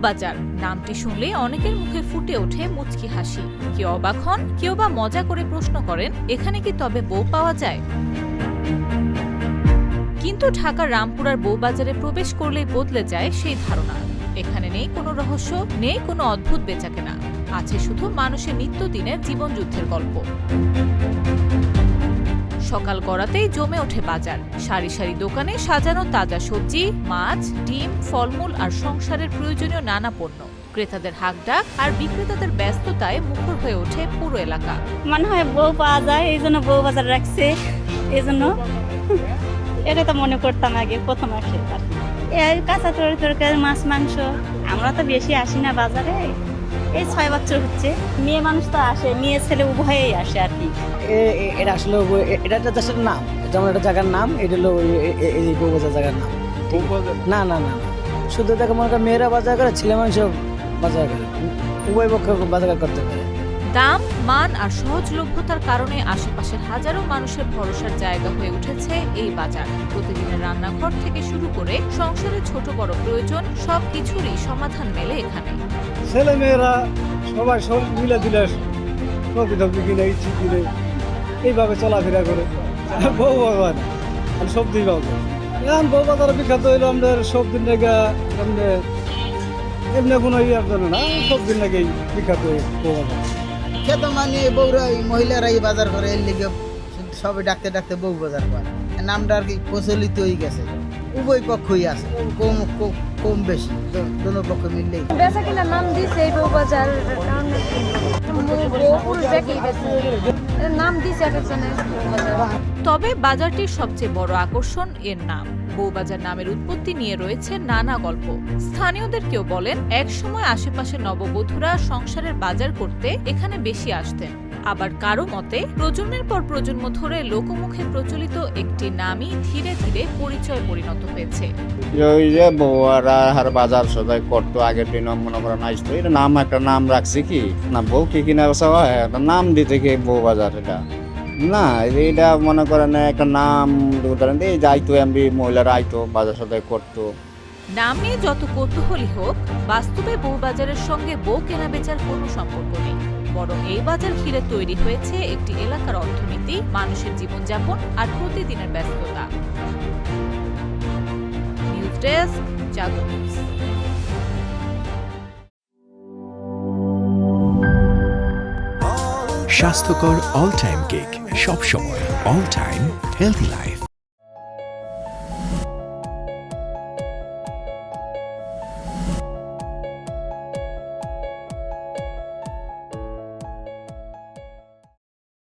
বউবাজার নামটি শুনলে অনেকের মুখে ফুটে ওঠে মুচকি হাসি। কেউ অবাক হন, কেউ বা মজা করে প্রশ্ন করেন, এখানে কি তবে বউ পাওয়া যায়? কিন্তু ঢাকার রামপুরার বউবাজারে প্রবেশ করলেই বদলে যায় সেই ধারণা। এখানে নেই কোনো রহস্য, নেই কোনো অদ্ভুত বেচাকেনা, আছে শুধু মানুষের নিত্যদিনের জীবনযুদ্ধের গল্প। সকাল গড়াতেই জমে ওঠে বাজার। সারি সারি দোকানে সাজানো তাজা সবজি, মাছ, ডিম, ফলমূল আর সংসারের প্রয়োজনীয় নানা পণ্য। ক্রেতাদের হাঁকডাক আর বিক্রেতাদের ব্যস্ততায় মুখর হয়ে ওঠে পুরো এলাকা। মনে হয় বউ পাওয়া যায়, এই জন্য বউ বাজার রাখছে, এই জন্য এটা তো মনে করতাম আগে প্রথম আসে। এই কাঁচা তরকারি, মাছ, মাংস, আমরা তো বেশি আসি না বাজারে। এই 6 বছর হচ্ছে, মেয়ে মানুষ তো আসে, মেয়ে ছেলে উভয়েই আসে আর কি। এটা আসলে এটা একটা দেশের নাম, যেমন একটা জায়গার নাম, এটা হলো এই বউবাজার জায়গার নাম। না না না, শুধু দেখো মনে করেন মেয়েরা বাজার করে, ছেলে মানুষ বাজার করে, উভয় পক্ষ বাজার করতে পারে। দাম, মান আর সহজলভ্যতার কারণে আশেপাশের হাজারো মানুষের ভরসার জায়গা হয়ে উঠেছে এই বাজার। প্রতিদিনের রান্নাঘর থেকে শুরু করে সংসারের ছোট বড় প্রয়োজন সবকিছুরই সমাধান মেলে এখানে। ছেলে মেয়েরা সবাই সব মিলে দিলে সবজি টবজি কিনে, ইচ্ছি কিনে, এইভাবে চলাফেরা করে। বউ বাজার সবজি বাজার, এখন বউ বাজার বিখ্যাত হইলো আমাদের সবজির লেগা, এমনি কোনো ইয়ার জন্য না, সবজির লেগেই বিখ্যাত বউ বাজার। খেত মানে বউরা মহিলারাই বাজার করে, এর লিগে সবে ডাকতে ডাকতে বউ বাজার করে। নামটা আর কি প্রচলিত হয়ে গেছে, উভয় পক্ষই আছে, কম বেশি দোনো পক্ষ মিললেই। বেচা কিনা নাম দিছে এই বউ বাজার, কারণ নাম দিছে এক একজনের। তবে বাজারটির সবচেয়ে বড় আকর্ষণ এর নাম। বউবাজার নামের উৎপত্তি নিয়ে রয়েছে নানা গল্প। স্থানীয়দের কেউ বলেন একসময় আশেপাশে নববধূরা সংসারের বাজার করতে এখানে বেশি আসতেন। আবার কারো মতে প্রজন্মের পর প্রজন্ম ধরে লোকমুখে প্রচলিত একটি নামই ধীরে ধীরে পরিচয় পরিণত হয়েছে। ওই যে বউরা আর বাজার সদাই করতো আগের দিন, মনে করেন আসতো, এটা নাম একটা নাম রাখছে কি না, বউ কি কিনা বেচা হয়, একটা নাম দিতে কি বউ বাজার, এটা না, এটা মনে করেন একটা নাম ধরেন এই যাইতো, এমনি মহিলারা আইতো বাজার সদাই করতো। নামে যত কৌতূহলী হোক, বাস্তবে বউবাজারের সঙ্গে বউ কেনা বেচার কোনো সম্পর্ক নেই। বরং এই বাজার ঘিরে তৈরি হয়েছে একটি এলাকার অর্থনীতি, মানুষের জীবনযাপন আর প্রতিদিনের ব্যস্ততা। নিউজ ডেস্ক, জাগো নিউজ। স্বাস্থ্যকর অল টাইম কেক, সব সময় অল টাইম হেলথি লাইফ।